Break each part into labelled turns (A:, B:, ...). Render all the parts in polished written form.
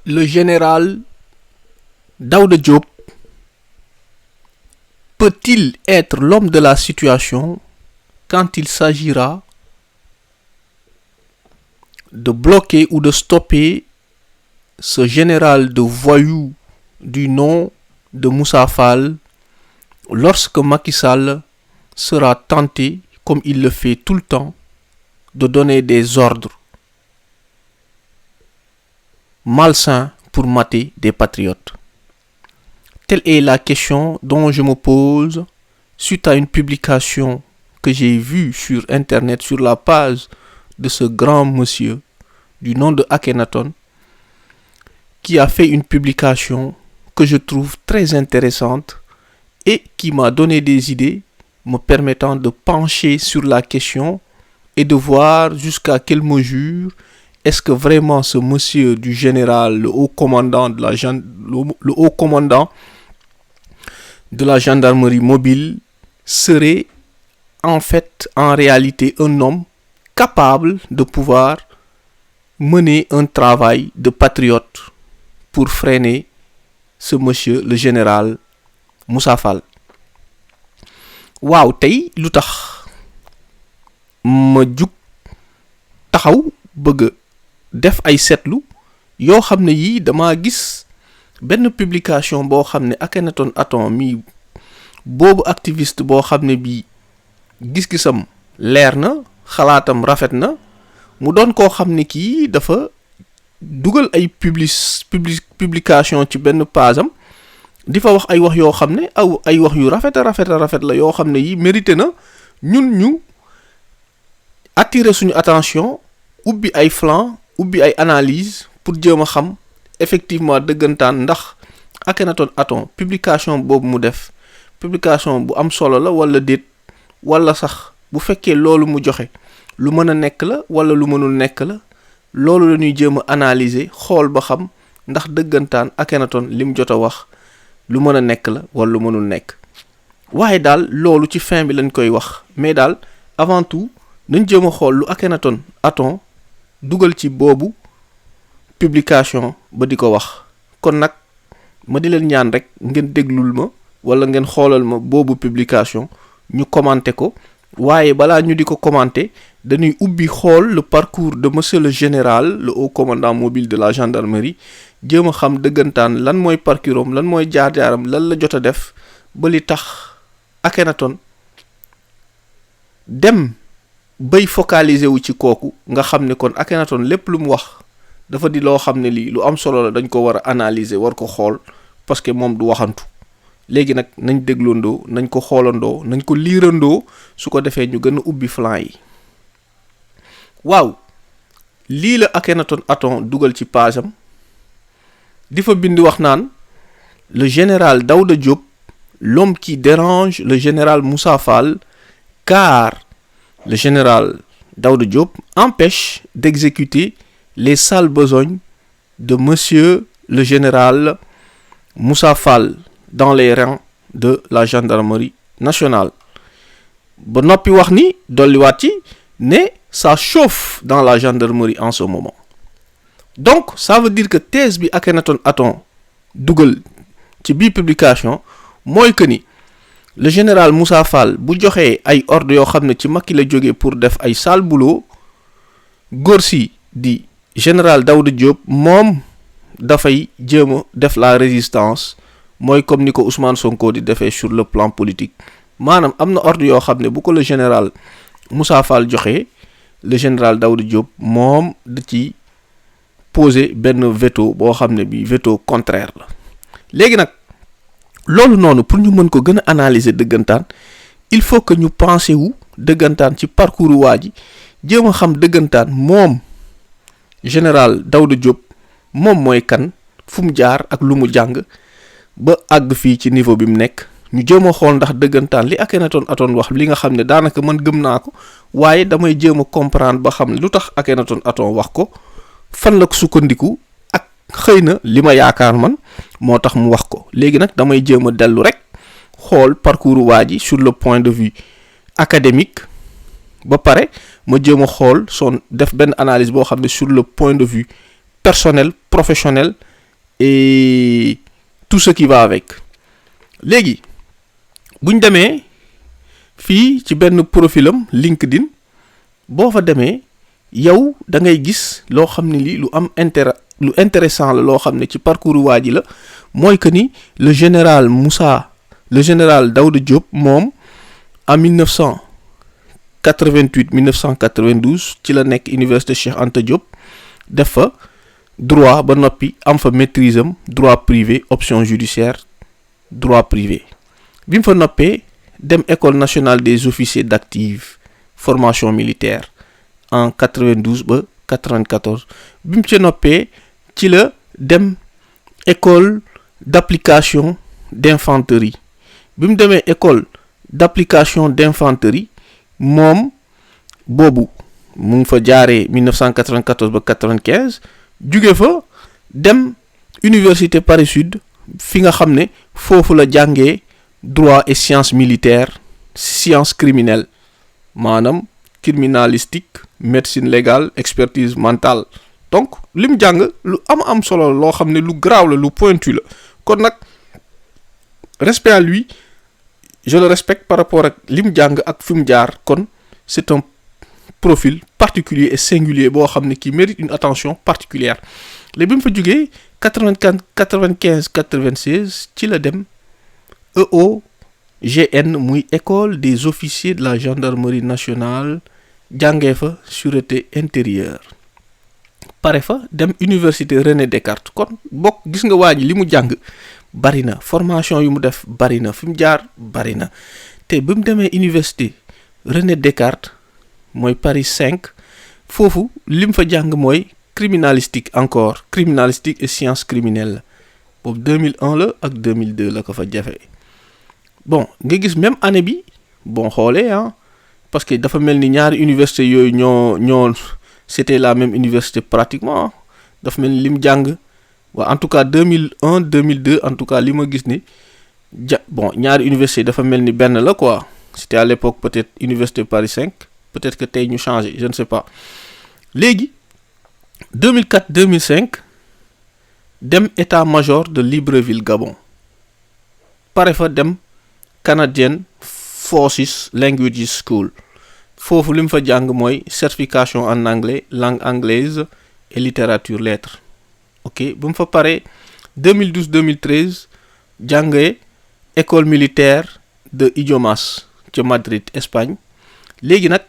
A: Le général Daouda Diop peut-il être l'homme de la situation quand il s'agira de bloquer ou de stopper ce général de voyous du nom de Moussa Fall lorsque Macky Sall sera tenté, comme il le fait tout le temps, de donner des ordres malsains pour mater des patriotes? Telle est la question dont je me pose suite à une publication que j'ai vue sur Internet, sur la page de ce grand monsieur du nom de Akhenaton, qui a fait une publication que je trouve très intéressante et qui m'a donné des idées me permettant de pencher sur la question et de voir jusqu'à quelle mesure est-ce que vraiment ce monsieur du général, le haut commandant de la gendarmerie mobile serait en fait, en réalité, un homme capable de pouvoir mener un travail de patriote pour freiner ce monsieur, le général Moussa Fall. waaw tey lu tax ma jug taxaw bëgg def ay seetlu yoo xam ne yii dama gis benn publication boo xam ne Akhenaton Aton mi boobu activiste boo xam ne bii gis-gisam leer na xalaatam rafet na mu doon koo xam ne kii dafa dugal ay publication ci benn page am di fa wax ay wax yoo xam ne ay wax yu rafet la yoo xam ne yi mérité na ñun ñu attirer suñu attention ubbi ay flanc ubbi ay analyse pour jéem a xam effectivement dëggantaan ndax Akhenaton Aton publication boobu mu def publication bu am solo la wala déet, wala sax bu fekkee loolu mu joxe lu mën a nekk la wala lu mënul nekk la. loolu la ñuy jéem a analyser xool ba xam ndax dëggantaan Akhenaton lim jot a wax lu mën a nekk la wala lu mënul nekk. waaye daal loolu ci fin bi lañ koy wax, mais daal avant tout nañ jéem a xool lu Akhenaton Aton dugal ci boobu publication ba di ko wax. kon nag ma di leen ñaan rek ngeen déglul ma wala ngeen xoolal ma boobu publication ñu commenter ko. waaye balaa ñu di ko commenter dañuy ubbi xool le parcours de monsieur le général, le haut commandant mobile de la gendarmerie, jéem a xam dëggantaan lan mooy parcours am, lan mooy jaar-jaaram, lan la jot a def ba li tax Akhenaton dem bay focaliser wu ci kooku. nga xam ne kon Akhenaton lépp lu mu wax dafa di loo xam ne lii lu am solo la, dañ ko war a analyser, war ko xool, parce que moom du waxantu. léegi nag nañ dégloondoo, nañ ko xoolandoo, nañ ko liirandoo, su ko defee ñu gën a ubbi flanc yi. waaw lii la Akhenaton Aton dugal ci page am di fa bind wax naan le général Daouda Diop, l'homme qui dérange le général Moussa Fall, car le général Daouda Diop empêche d'exécuter les sales besognes de monsieur le général Moussa Fall dans les rangs de la gendarmerie nationale. ba noppi wax ni dolliwaat ci ne ça chauffe dans la gendarmerie en ce moment. donc ça veut dire que thèse bi Akhenaton Aton dugal ci bii publication mooy que ni le général Moussa Fall bu joxee ay ordre yoo xam ne ci Macky la jógee pour def ay sale boulot, góor si di général Daouda Diop moom dafay jéem a def la résistance, mooy comme ni ko Ousmane Sonko di defee sur le plan politique. maanaam am na ordre yoo xam ne bu ko le général Moussa Fall joxee, le général Daouda Diop moom da ci poser benn veto boo xam ne bi veto contraire la. léegi nag loolu noonu pour ñu mën ko gën a analyser dëggantaan, il faut que ñu penser wu dëggantaan ci parcours waa ji, jéem a xam dëggantaan moom général Daouda Diop moom mooy kan, fu mu jaar ak lu mu jàng ba àgg fii ci niveau bi mu nekk. ñu jéem a xool ndax dëggantaan li Akhenaton Aton wax, li nga xam ne daanaka man gëm naa ko, waaye damay jéem a comprendre ba xam lu tax Akhenaton Aton wax ko, fan la ko sukkandiku, ak xëy na li ma yaakaar man moo tax mu wax ko. léegi nag damay jéem a dellu rek xool parcours waa ji sur le point de vue académique, ba pare ma jéem a xool def benn analyse boo xam ne sur le point de vue personnel, professionnel et tout ce qui va avec. léegi buñ demee fii ci benn profilam LinkedIn boo fa demee yow da ngay gis loo xam ne lii lu intéressant la loo xam ne ci parcours waa ji la mooy que ni le général Daouda Diop moom en 1988-1992 ci la nekk université Cheikh Anta Diop def fa droit ba noppi am fa maîtrise am droit privé option judiciaire droit privé bi mu fa noppee dem école nationale des officiers d'active formation militaire en 92 ba 94 bi mu ca noppee ci la dem école d'application d'infanterie bi mu demee école d'application d'infanterie moom boobu mu ngi fa jaaree 1994 ba 95 jóge fa dem université Paris Sud fi nga xam ne foofu la jàngee droit et sciences militaires sciences criminelles maanaam criminalistique médecine légale expertise mentale donc li mu jàng lu am solo loo xam ne lu graaw la lu pointu la kon nag respect à lui je le respecte par rapport ak li mu jàng ak fi mu jaar kon c'est un profil particulier et singulier boo xam ne qui mérite une attention particulière léegi bi mu fa jógee 95 96 ci la dem EOGN muy école des officiers de la gendarmerie nationale jàngee fa sûreté intérieure pare fa dem université René Descartes kon bokk gis nga waa ji li mu jàng bari na formation yu mu def bari na fi mu jaar bari na te bi mu demee université René Descartes mooy Paris 5 foofu li mu fa jàng mooy criminalistique et sciences criminelles boobu 2001 la ak 2002 la ko fa jafe bon nga gis même année bi bon xoolee parce que dafa mel ni ñaari université yooyu ñoo c'était la même université pratiquement dafa mel ni li mu jàng waaw en tout cas 2001 2002 en tout cas li ma gis ni ñaari université dafa mel ni benn la quoi c'était à l'époque peut-être université Paris 5 peut-être que tey ñu changé je ne sais pas léegi 2004 2005 dem état-major de Libreville Gabon pare fa dem Canadian Forces Languages School foofu li mu fa jàng mooy certification en anglais langue anglaise et littérature lettres ok bu mu fa paree 2012 2013 jàngee école militaire de idiomas ca Madrid Espagne léegi nag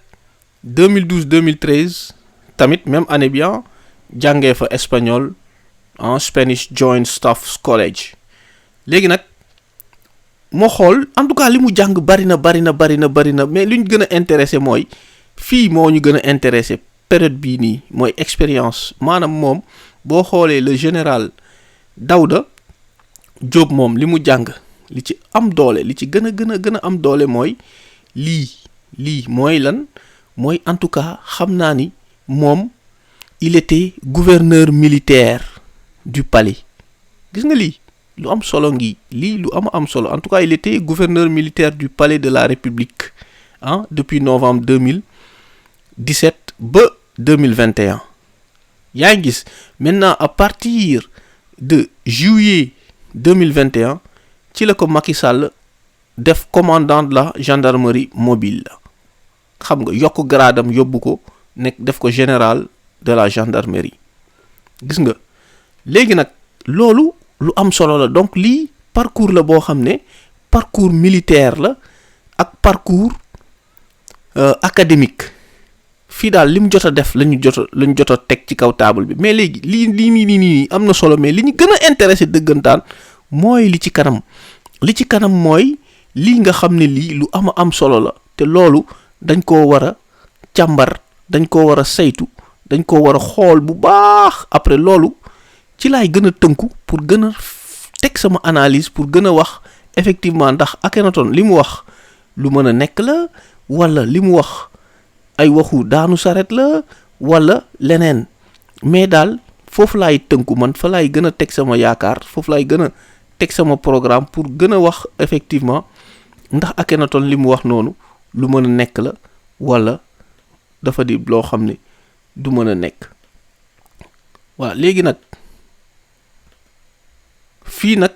A: 2012 2013 tamit même année bi jàngee fa espagnol en Spanish Joint Staff College léegi nag moo xool en tout cas li mu jàng bari na mais li ñu gën a intéressé mooy fii moo ñu gën a intéressé période bii nii mooy expérience maanaam moom boo xoolee le général Daouda Diop moom li mu jàng li ci am doole li ci gën a am doole mooy lii mooy lan mooy en tout cas xam naa ni moom il était gouverneur militaire du palais gis nga lii lu am solo ngi lii lu am solo en tout cas il était gouverneur militaire du palais de la République depuis novembre 2017 ba 2021 yaa ngi gis maintenant à partir de juillet 2021 ci la ko Macky Sall def commandant de la gendarmerie mobile xam nga yokk gradam yóbbu ko nekk def ko général de la gendarmerie gis nga léegi nag loolu lu am solo la donc lii parcours la boo xam ne parcours militaire la ak parcours académique fii daal li mu jot a def lañu jot a teg ci kaw table bi mais léegi lii nii am na solo mais li ñu gën a intéressé dëggantaan mooy li ci kanam mooy lii nga xam ne lii lu am solo la te loolu dañ koo war a càmbar dañ koo war a saytu dañ koo war a xool bu baax après loolu ci laay gën a tënku pour gën a teg sama analyse pour gën a wax effectivement ndax Akhenaton li mu wax lu mën a nekk la wala li mu wax ay waxu daanu saret la wala leneen mais daal foofu laay tënku man fa laay gën a teg sama yaakaar foofu laay gën a teg sama programme pour gën a wax effectivement ndax Akhenaton li mu wax noonu lu mën a nekk la wala dafa di loo xam ne du mën a nekk waaw léegi nag fii nag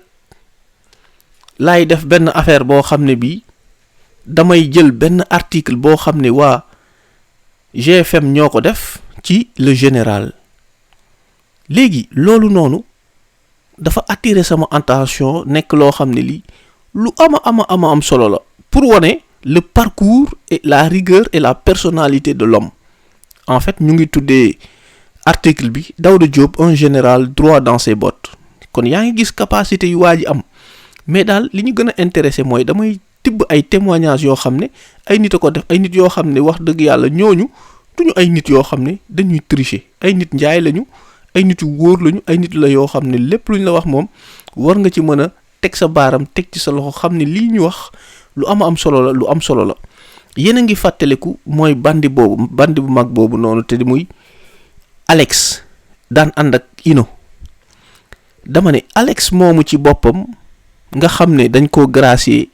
A: laay def benn affaire boo xam ne bii damay jël benn article boo xam ne waa GFM ñoo ko def ci Le Général. léegi loolu noonu dafa attirer sama attention nekk loo xam ne lii lu ama am solo la pour wane le parcours et la rigueur et la personnalité de l'homme. En fait ñu ngi tuddee article bi Daouda Diop un général droit dans ses bottes. kon yaa ngi gis capacité yu waa ji am mais daal li ñu gën a intéressé mooy damay tibb ay témoignages yoo xam ne ay nit a ko def, ay nit yoo xam ne wax dëgg yàlla ñooñu duñu ay nit yoo xam ne dañuy tricher, ay nit njaay lañu, ay nit yu wóor lañu, ay nit la yoo xam ne lépp luñ la wax moom war nga ci mën a teg sa baaram, teg ci sa loxo, xam ne lii ñu wax lu am solo la, lu am solo la. yéen a ngi fàttaliku mooy bandi bu mag boobu noonu te muy Alex daan ànd ak Ino. dama ne Alex moomu ci boppam nga xam ne dañ koo gracier,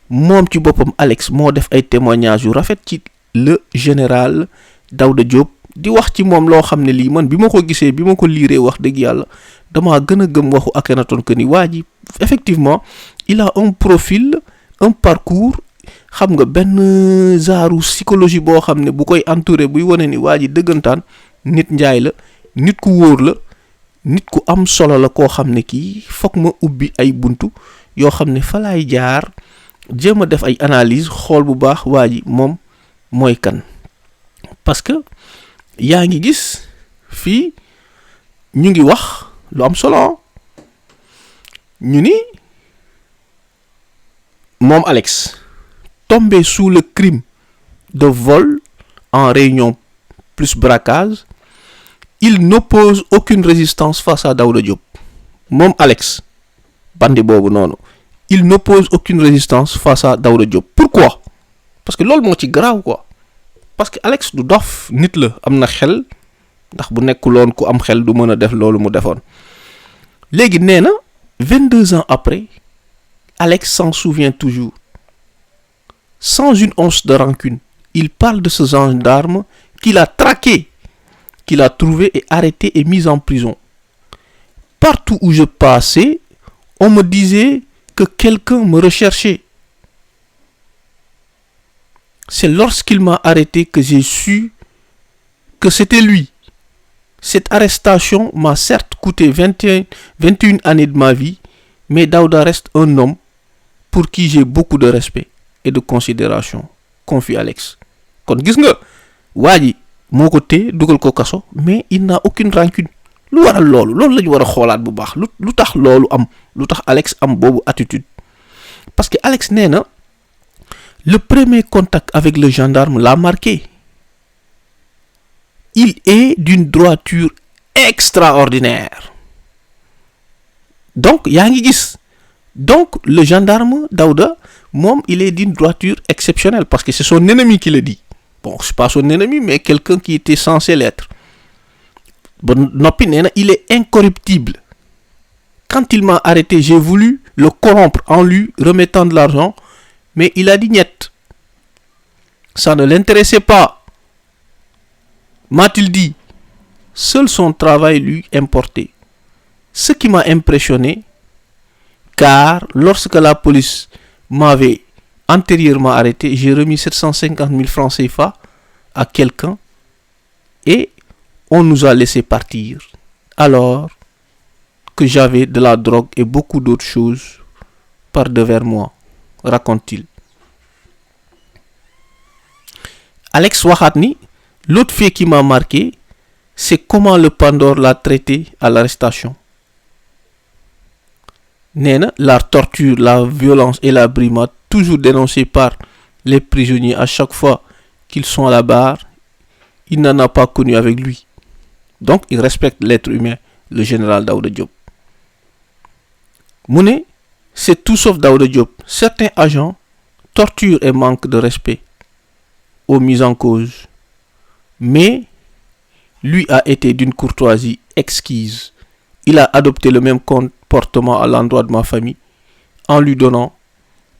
A: moom ci boppam Alex moo def ay témoignages yu rafet ci Le Général Daouda Diop di wax ci moom loo xam ne lii man bi ma ko gisee, bi ma ko liiree wax dëgg yàlla damaa gën a gëm waxu Akhenaton que ni waa ji effectivement il a un profil, un parcours, xam nga benn genre psychologie boo xam ne bu koy entouré buy wane ni waa ji dëggantaan nit njaay la, nit ku wóor la, nit ku am solo la, koo xam ne kii foog ma ubbi ay buntu yoo xam ne fa laay jaar jéem a def ay analyse xool bu baax waa ji moom mooy kan. parce que yaa ngi gis fii ñu ngi wax lu am solo, ñu ni moom Alex tombé sous le crime de vol en réunion plus braquage, il n'oppose aucune résistance face à Daouda Diop. moom Alex bandi boobu noonu, il n'oppose aucune résistance face à Daouda Diop. pourquoi? parce que loolu moo ci garaaw quoi. parce que Alex du dof, nit la, am na xel, ndax bu nekkuloon ku am xel du mën a def loolu mu defoon. léegi nee na 22 ans après, Alex s'en souvient toujours. Sans une once de rancune, il parle de ce gendarme qu'il a traqué, qu'il a trouvé et arrêté et mis en prison. Partout où je passais, on me disait que quelqu'un me recherchait. C'est lorsqu'il m'a arrêté que j'ai su que c'était lui. Cette arrestation m'a certes coûté 21 années de ma vie, mais Daouda reste un homme pour qui j'ai beaucoup de respect et de considération, confie Alex. kon gis nga waa ji moo ko téye dugal ko kaso, mais il n'a aucune rancune. lu waral loolu la ñu war a xoolaat bu baax, lu tax loolu am, lu tax Alex am boobu attitude. parce que Alex nee na le premier contact avec le gendarme l'a marqué. Il est d'une droiture extraordinaire. donc yaa ngi gis, donc le gendarme Daouda moom il est d'une droiture exceptionnelle, parce que c'est son ennemi qui le dit. bon c'est pas son ennemi, mais quelqu'un qui était censé l'être. bon noppi nee na il est incorruptible. quand il m'a arrêté, j'ai voulu le corrompre en lui remettant de l'argent, mais il a dit niet. ça ne l'intéressait pas, m'a-t-il dit. Seul son travail lui importait. Ce qui m'a impressionné, car lorsque la police m'avait antérieurement arrêté, j'ai remis 750 000 francs CFA à quelqu'un et on nous a laissé partir, alors que j'avais de la drogue et beaucoup d'autres choses par devers moi, raconte-t-il. Alex waxaat ni l'autre fait qui m'a marqué, c'est comment le Pandore l'a traité à l'arrestation. nee na la torture, la violence et la brimade toujours dénoncées par les prisonniers à chaque fois qu'ils sont à la barre, il n'en a pas connu avec lui. donc il respecte l'être humain, le général Daouda Diop. mu ne c'est tout sauf Daouda Diop. certains agents torturent et manquent de respect aux mises en cause, mais lui a été d'une courtoisie exquise. Il a adopté le même comportement à l'endroit de ma famille, en lui donnant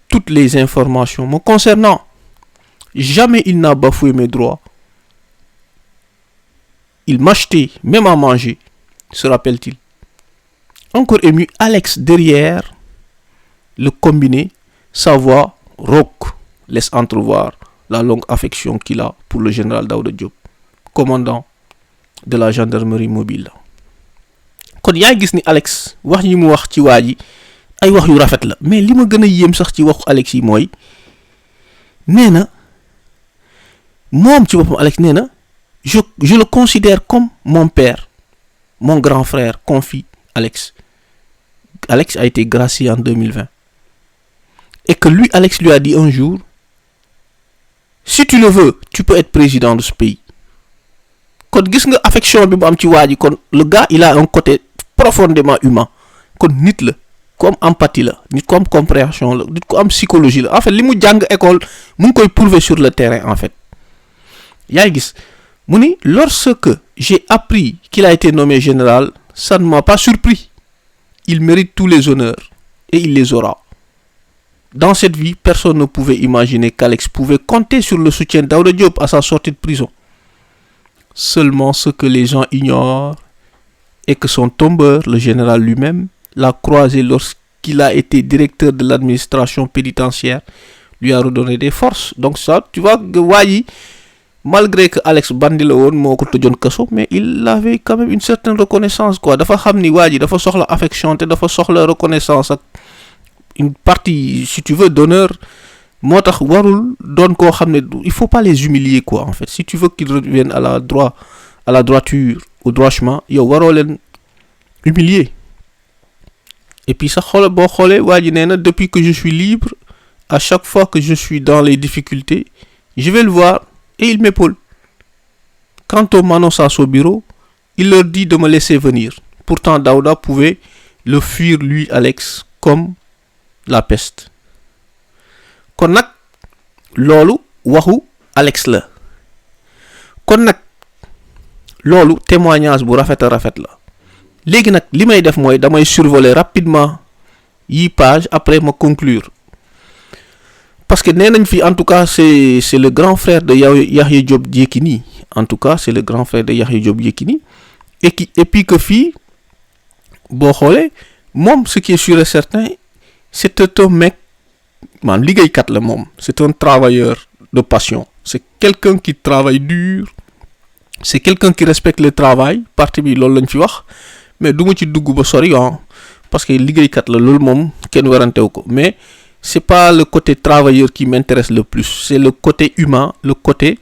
A: toutes les informations me concernant. Jamais il n'a bafoué mes droits. Il m'achetait même à manger, se rappelle-t-il. Encore ému, Alex derrière le combiné, sa voix rauque laisse entrevoir la longue affection qu'il a pour le général Daouda Diop, commandant de la gendarmerie mobile. kon yaa gis ni Alex wax yi mu wax ci waa ji ay wax yu rafet la, mais li ma gën a yéem sax ci waxu Alex yi mooy nee na moom ci boppam Alex nee na je le considère comme mon père, mon grand frère, confie Alex. Alex a été gracié en 2020. Et que lui, Alex lui a dit un jour, si tu le veux, tu peux être président de ce pays. Kon gis nga affection bi bu am ci waa ji, kon le gars il a un côté profondément humain. Kon nit la, ku am empathie la, nit ku am compréhension la, nit ku am psychologie la. En fait li mu jàng école mu ngi koy prouver sur le terrain en fait. Yaay gis mu ni lorsque j'ai appris qu'il a été nommé général, ça ne m'a pas surpris. Il mérite tous les honneurs et il les aura. Dans cette vie, personne ne pouvait imaginer qu'Alex pouvait compter sur le soutien de Daouda Diop à sa sortie de prison. Seulement ce que les gens ignorent est que son tombeur, le général lui-même, l'a croisé lorsqu'il a été directeur de l'administration pénitentiaire, lui a redonné des forces. Donc ça, tu vois, Wayi, malgré que Alex bandi la woon moo ko tëjoon kaso, mais il avait quand même une certaine reconnaissance quoi. Dafa xam ni waa ji dafa soxla affection te dafa soxla reconnaissance ak une partie si tu veux d'honneur. moo tax warul doon koo xam ne il faut pas les humilier quoi en fait. Si tu veux qu'ils reviennent à la droiture, au droit chemin, yow waroo leen humilier. Et puis sax xoolal boo xoolee waa ji nee na depuis que je suis libre, à chaque fois que je suis dans les difficultés, je vais le voir et il m'épaule. Quand on m'annonce à son bureau, il leur dit de me laisser venir. Pourtant Daouda pouvait le fuir lui Alex comme la peste. Kon nag loolu waxu Alex la. Kon nag loolu témoignage bu rafet a rafet la. Léegi nag li may def mooy damay survoler rapidement yi page après ma conclure. Parce que nee nañ fi en tout cas c'est le grand frère de Yahya Diop Yékini. En tout cas c'est le grand frère de Yahya Diop Yékini. Et puis que fii boo xoolee moom ce qui est sûr et certain, c'est un mec maanaam liggéeykat la moom. C'est un travailleur de passion. C'est quelqu'un qui travaille dur. C'est quelqu'un qui respecte le travail. Partie bi loolu lañ fi wax. Mais du ma ci dugg ba sori parce que liggéeykat la loolu moom kenn werantewu ko. Mais c'est pas le côté travailleur qui m'intéresse le plus. C'est le côté humain, le côté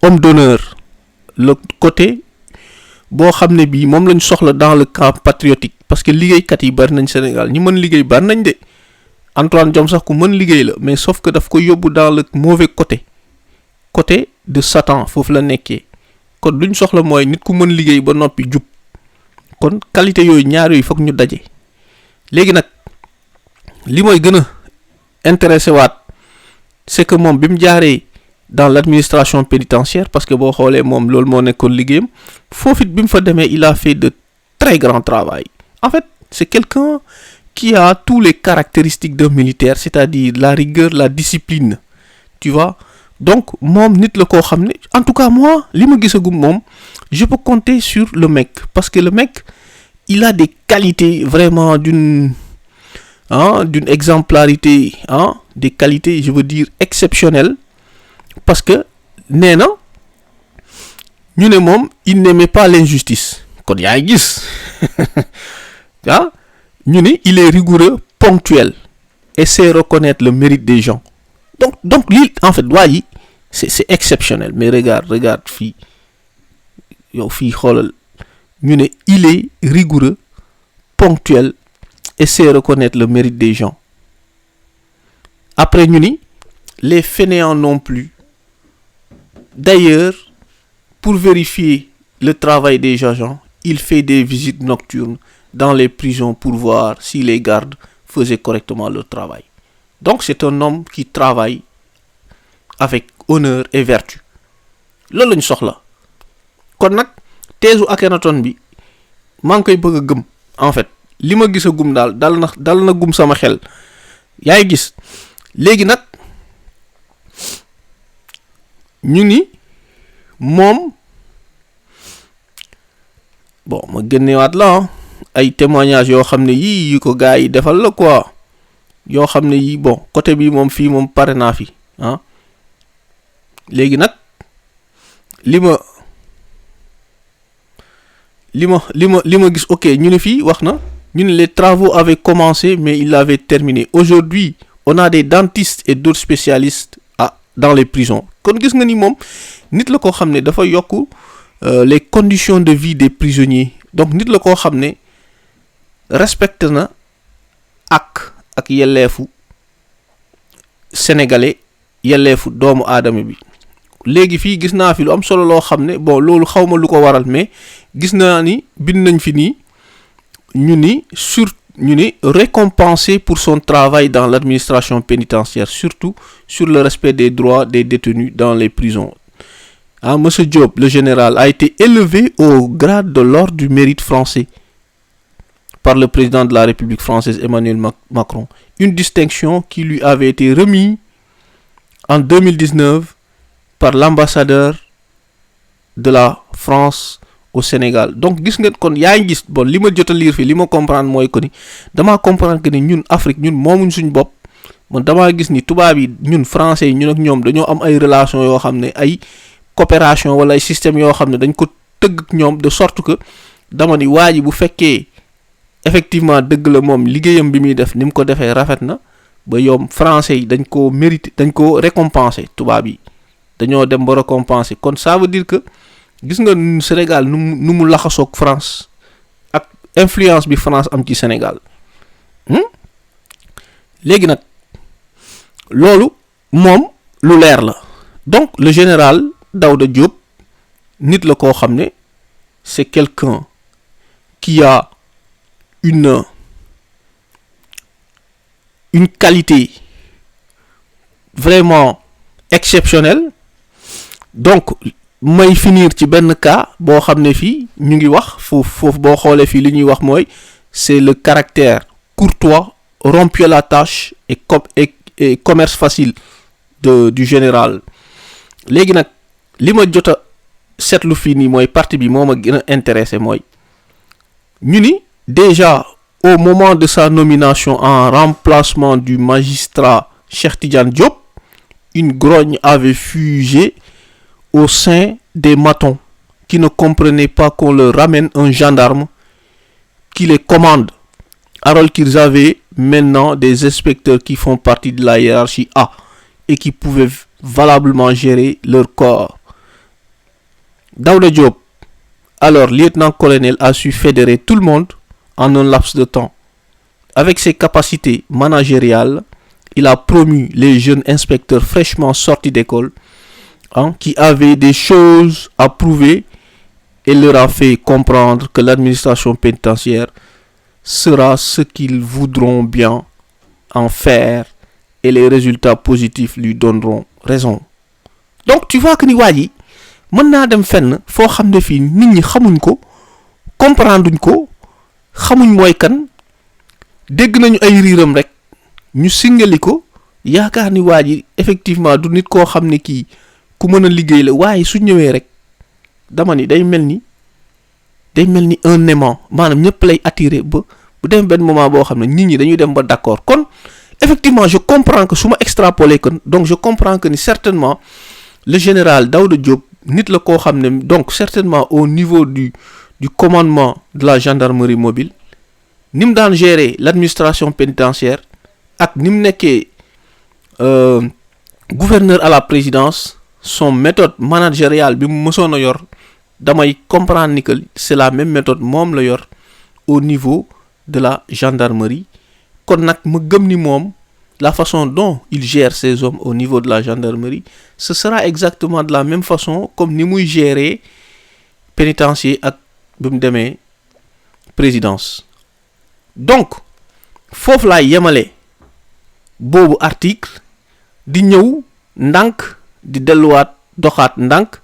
A: homme d'honneur, le côté boo xam ne bii moom lañ soxla dans le camp patriotique. Parce que liggéeykat yi bari nañ Sénégal ñi mën liggéey bari nañ de. Antoine Diome sax ku mën liggéey la, mais sauf que daf ko yóbbu dans le mauvais côté de Satan foofu la nekkee. Kon luñ soxla mooy nit ku mën liggéey ba noppi jub. Kon qualité yooyu ñaar yooyu foog ñu daje. Léegi nag li mooy gën a intéressé waat c'est que moom bi mu jaaree dans l'administration pénitentiaire, parce que boo xoolee moom loolu moo nekkoon liggéeyam, foofu it bi mu fa demee il a fait de très grand travail. En fait c'est quelqu'un qui a tous les caractéristiques d'un militaire, c'est-à-dire la rigueur, la discipline, tu vois. Donc moom nit la koo xam ne en tout cas moi li ma gisagum moom je peux compter sur le mec, parce que le mec il a des qualités vraiment d'une exemplarité, des qualités je veux dire exceptionnelles, parce que nee na ñu ne moom il n'aimait pas l'injustice. Kon yaay gis ñu ne il est rigoureux, ponctuel et sait reconnaître le mérite des gens. Donc lii en fait waa ji c'est exceptionnel. Mais regarde fii yow fii xoolal ñu ne il est rigoureux, ponctuel et sait reconnaître le mérite des gens. Après ñu ni les fainéants non plus. D'ailleurs, pour vérifier le travail des agents, il fait des visites nocturnes dans les prisons pour voir si les gardes faisaient correctement leur travail. Donc c'est un homme qui travaille avec honneur et vertu. Loolu lañ soxla. Kon nag teesu Akhenaton bi maa ngi koy bëgg a gëm. En fait li ma gis a gum daal dal na gum sama xel. Yaay gis léegi nag ñu ni moom bon ma génnewaat la ay témoignages yoo xam ne yii yu ko gars yi defal la quoi yoo xam ne yii bon côté bi moom fii moom pare naa fi ah léegi nag li ma gis ok ñu ne fii wax na ñu ne les travaux avaient commencé mais ils l'avaient terminé aujourd'hui on a des dentistes et d'autres spécialistes dans les prisons kon gis nga ni moom nit la koo xam ne dafa yokk les conditions de vie des prisonniers donc nit la koo xam ne respecte na ak yelleefu sénégalais yelleefu doomu aadama bi léegi fii gis naa fi lu am solo loo xam ne bon loolu xawma lu ko waral mais gis naa ni bind nañ fi nii ñu ni récompensé pour son travail dans l'administration pénitentiaire surtout sur le respect des droits des détenus dans les prisons. Monsieur Diop, le général, a été élevé au grade de l'ordre du mérite français par le président de la République française Emmanuel Macron, une distinction qui lui avait été remise en 2019 par l'ambassadeur de la France au Sénégal. Donc gis nga kon yaa ngi gis bon li ma jot a lire fii li ma comprendre mooy que ni damaa comprendre que ni ñun Afrique ñun moomuñ suñ bopp man damaa gis ni tubaab yi ñun français yi ñun ak ñoom dañoo am ay relations yoo xam ne ay coopération wala ay système yoo xam ne dañ ko tëgg ak ñoom de sorte que dama ni waa ji bu fekkee effectivement dëgg la moom liggéeyam bi muy def ni mu ko defee rafet na ba yoom français yi dañ ko mérité dañ ko récompenser tubaab yi dañoo dem ba récompenser kon ça veut dire que gis nga Sénégal nu mu laxasoog France ak influence bi France am ci Sénégal léegi nag loolu moom lu leer la donc le général Daouda Diop nit la koo xam ne c'est quelqu'un qui a une qualité vraiment exceptionnelle donc may finir ci benn cas boo xam ne fii ñu ngi wax foofu boo xoolee fii li ñuy wax mooy c'est le caractère courtois rompu à la tâche et commerce facile du général léegi nag li ma jot a seetlu fii nii mooy partie bi moo ma gën a intéressé mooy ñu ni déjà au moment de sa nomination en remplacement du magistrat Cheikh Tidiane Diop une grogne avait fusé au sein des matons qui ne comprenaient pas qu'on leur ramène un gendarme qui les commande alors qu'ils avaient maintenant des inspecteurs qui font partie de la hiérarchie A et qui pouvaient valablement gérer leur corps. Daouda Diop, alors lieutenant-colonel, a su fédérer tout le monde en un laps de temps. Avec ses capacités managériales, il a promu les jeunes inspecteurs fraîchement sortis d'école qui avaient des choses à prouver et leur a fait comprendre que l'administration pénitentiaire sera ce qu'ils voudront bien en faire et les résultats positifs lui donneront raison. Donc tu vois que ni waa ji mën naa dem fenn foo xam ne fii nit ñi xamuñ ko comprendre duñ ko xamuñ mooy kan dégg nañu ay riiram rek ñu singali ko yaakaar ni waa ji effectivement du nit koo xam ne kii ku mën a liggéey la waaye su ñëwee rek dama ni day mel ni un aimant maanaam ñëpp lay attirer ba bu dem benn moment boo xam ne nit ñi dañuy dem ba d'accord kon effectivement je comprends que su ma extrapoler kon donc je comprends que ni certainement le général Daouda Diop nit la koo xam ne donc certainement au niveau du commandement de la gendarmerie mobile ni mu daan gérer l'administration pénitentiaire ak ni mu nekkee gouverneur à la présidence son méthode managériale bi mu mësoon a yor damay comprendre ni que c'est la même méthode moom la yor au niveau de la gendarmerie kon nag ma gëm ni moom la façon dont il gère ses hommes au niveau de la gendarmerie ce sera exactement de la même façon comme ni muy gérer pénitencier ak bi mu demee présidence donc foofu laay yemale boobu article di ñëw ndànk di delluwaat doxaat ndànk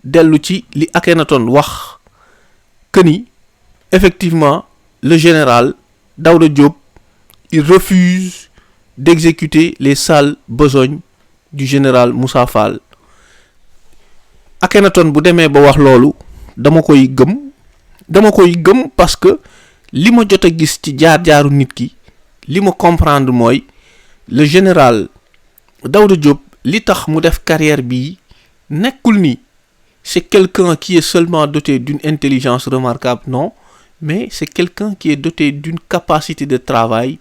A: dellu ci li Akhenaton wax que ni effectivement le général Daouda Diop il refuse d'exécuter les sales besognes du général Moussa Fall. Akhenaton bu demee ba wax loolu dama koy gëm parce que li ma jot a gis ci jaar-jaaru nit ki li ma comprendre mooy le général Daouda Diop li tax mu def carrière bii nekkul ni c'est quelqu'un qui est seulement doté d'une intelligence remarquable, non, mais c'est quelqu'un qui est doté d'une capacité de travail,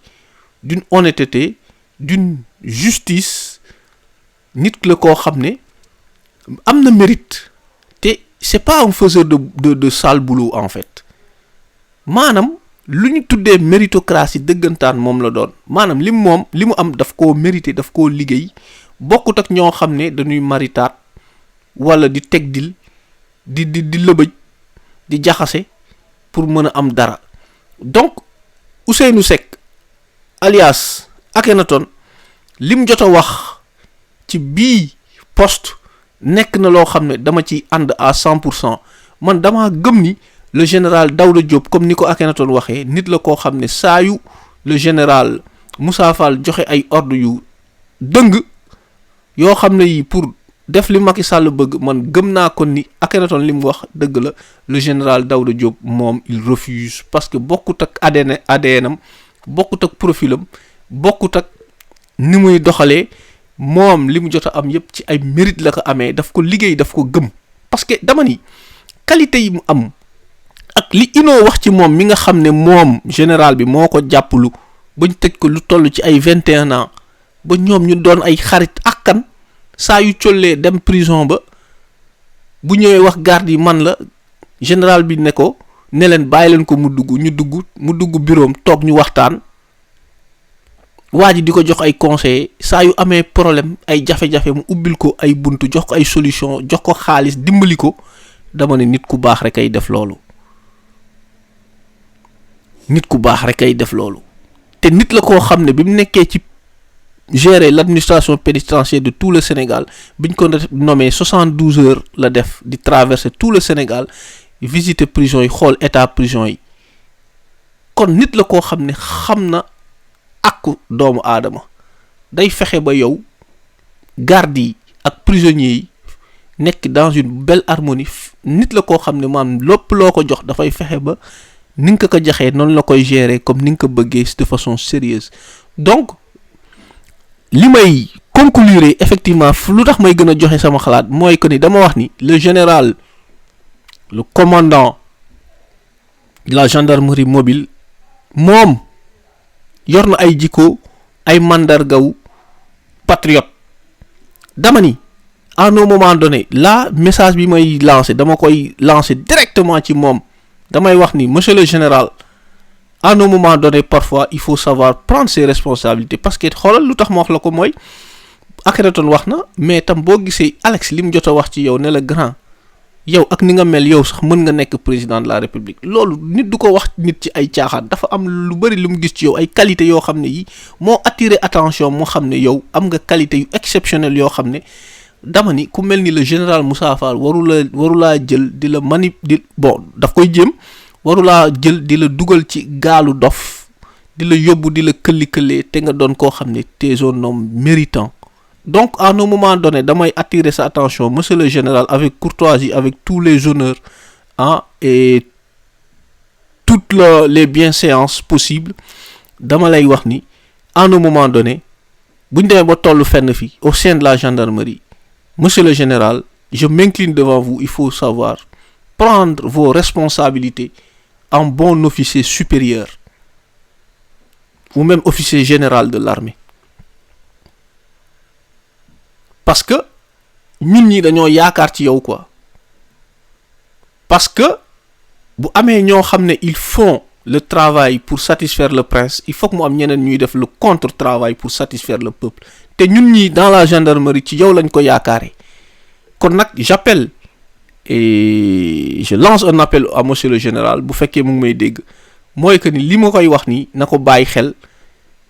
A: d'une honnêteté, d'une justice. Nit la koo xam ne am na mérite te c'est pas un faiseur de sale boulot en fait. maanaam lu ñu tuddee méritocratie dëggantaan moom la doon maanaam li mu am daf koo mérité daf koo liggéey bokkut ak ñoo xam ne dañuy maritaat wala di teg dil di lëbëj di jaxase pour mën a am dara. Donc Ousseynou Seck alias Akhenaton lim jot a wax ci bii poste nekk na loo xam ne dama ci ànd à 100%. man dama gëm ni le général Daouda Diop comme ni ko Akhenaton waxee nit la koo xam ne saa yu le général Moussa Fall joxe ay ordre yu dëng yoo xam ne yi pour def li Macky Sall bëgg man gëm naa kon ni Akhenaton li mu wax dëgg la. Le général Daouda Diop moom il refuse parce que bokkut ak ADN-am bokkut ak profilam bokkut ak ni muy doxalee moom li mu jot a am yépp ci ay mérite la ko amee daf ko liggéey daf ko gëm parce que dama ni qualité yi mu am ak li Inoo wax ci moom mi nga xam ne moom général bi moo ko jàppalu bañ tëj ko lu toll ci ay 21 ans ba ñoom ñu doon ay xarit ak kan saa yu collee dem prison ba bu ñëwee wax garde yi man la général bi ne ko ne leen bàyyi leen ko mu dugg bureau am toog ñu waxtaan waa ji di ko jox ay conseils saa yu amee problème ay jafe-jafe mu ubbil ko ay buntu jox ko ay solution jox ko xaalis dimbali ko dama ne nit ku baax rek ay def loolu te nit la koo xam ne bi mu nekkee ci gérer l'administration pénitentiaire de tout le Sénégal biñ ko nommé 72 heures la def di traverser tout le Sénégal visiter prison yi xool état prison yi kon nit la koo xam ne xam na ak doomu aadama day fexe ba yow garde yi ak prisonniers yi nekk dans une belle harmonie nit la koo xam ne maanaam lépp loo ko jox dafay fexe ba ni nga ko joxee noonu la koy gérer comme ni nga ko bëggee de façon sérieuse donc li may conclure effectivement lu tax may gën a joxe sama xalaat mooy que ni dama wax ni le général le commandant de la gendarmerie mobile moom yor na ay jikko ay mandargaw patriote dama ni à un moment donné là message bi may lancer dama koy lancer directement ci moom damay wax ni monsieur le général à un moment donné parfois il faut savoir prendre ses responsabilités parce que xoolal lu tax ma wax la ko mooy Akhenaton wax na mais tam boo gisee Alex li mu jot a wax ci yow ne la grand yow ak ni nga mel yow sax mën nga nekk président de la république loolu nit du ko wax nit ci ay caaxaan dafa am lu bari lu mu gis ci yow ay qualité yoo xam ne yi moo attiré attention moo xam ne yow am nga qualité yu exceptionnelle yoo xam ne dama ni ku mel ni le général Moussa Fall warulaa jël di la bon daf koy jéem warulaa jël di la dugal ci gaalu dof di la yóbbu di la këlli-këllee te nga doon koo xam ne t'es un homme méritant. Donc à un moment donné damay attirer sa attention monsieur le général avec courtoisie avec tous les honneurs et toutes les bienséances possibles dama lay wax ni à un moment donné buñ demee ba tollu fenn fi au sein de la gendarmerie monsieur le général je m'incline devant vous, il faut savoir prendre vos responsabilités en bon officier supérieur ou même officier général de l'armée. Parce que ñun ñi dañoo yaakaar ci yow quoi. Parce que bu amee ñoo xam ne ils font le travail pour satisfaire le prince, il faut que mu am ñeneen ñuy def le contre-travail pour satisfaire le peuple. Te ñun ñi dans la gendarmerie ci yow lañ ko yaakaare. Kon nag j'appelle et je lance un appel à monsieur le général bu fekkee mu ngi may dégg mooy que ni li ma koy wax nii na ko bàyyi xel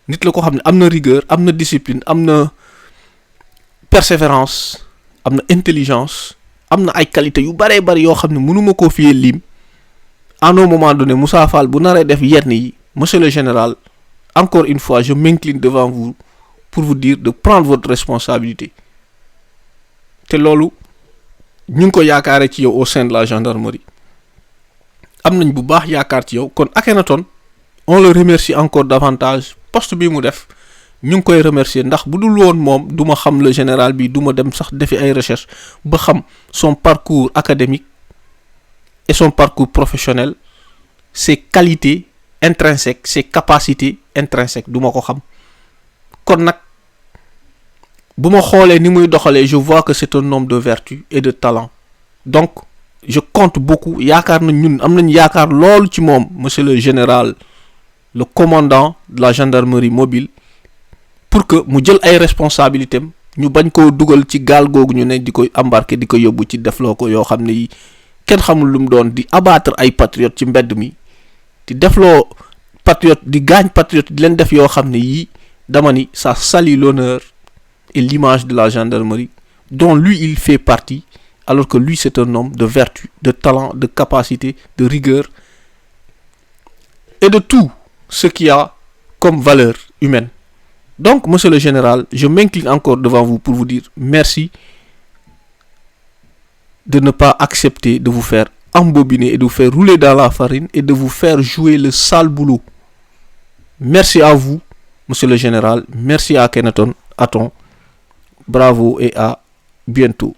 A: nit la ko xam ne am na rigueur am na discipline am na persévérance am na intelligence am na ay qualité yu baree bari yoo xam ne mënuma koo fiyee lim à un moment donné Moussa Fall bu naree def yenn yi monsieur le général encore une fois je m'incline devant vous pour vous dire de prendre votre responsabilité te loolu ñu ngi ko yaakaare ci yow au sein de la gendarmerie am nañ bu baax yaakaar ci yow kon Akhenaton on le remercie encore davantage. Poste bi mu def ñu ngi koy remercier ndax bu dul woon moom du ma xam le général bi du ma dem sax defi ay recherche ba xam son parcours académique et son parcours professionnel, ses qualités intrinsèques, ses capacités intrinsèques du ma ko xam. kon nag bu ma xoolee ni muy doxalee, je vois que c'est un homme de vertu et de talent. Donc je compte beaucoup, yaakaar nañ ñun am nañ yaakaar lool ci moom, monsieur le général, le commandant de la gendarmerie mobile, pour que mu jël ay responsabilités am, ñu bañ koo dugal ci gaal googu ñu ne di koy embarquer di ko yóbbu ci defloo ko yoo xam ne yi kenn xamul lu mu doon, di abattre ay patriotes ci mbedd mi, di defloo patriote, di gaañ patriote, di leen def yoo xam ne yii dama ni ça salit l'honneur et l'image de la gendarmerie dont lui il fait partie, alors que lui c'est un homme de vertu, de talent, de capacité, de rigueur et de tout ce qu'il y a comme valeur humaine. Donc monsieur le général, je m'incline encore devant vous pour vous dire merci de ne pas accepter de vous faire embobiner et de vous faire rouler dans la farine et de vous faire jouer le sale boulot. Merci à vous, monsieur le général. Merci à Kenaton, Aton. Bravo et à bientôt.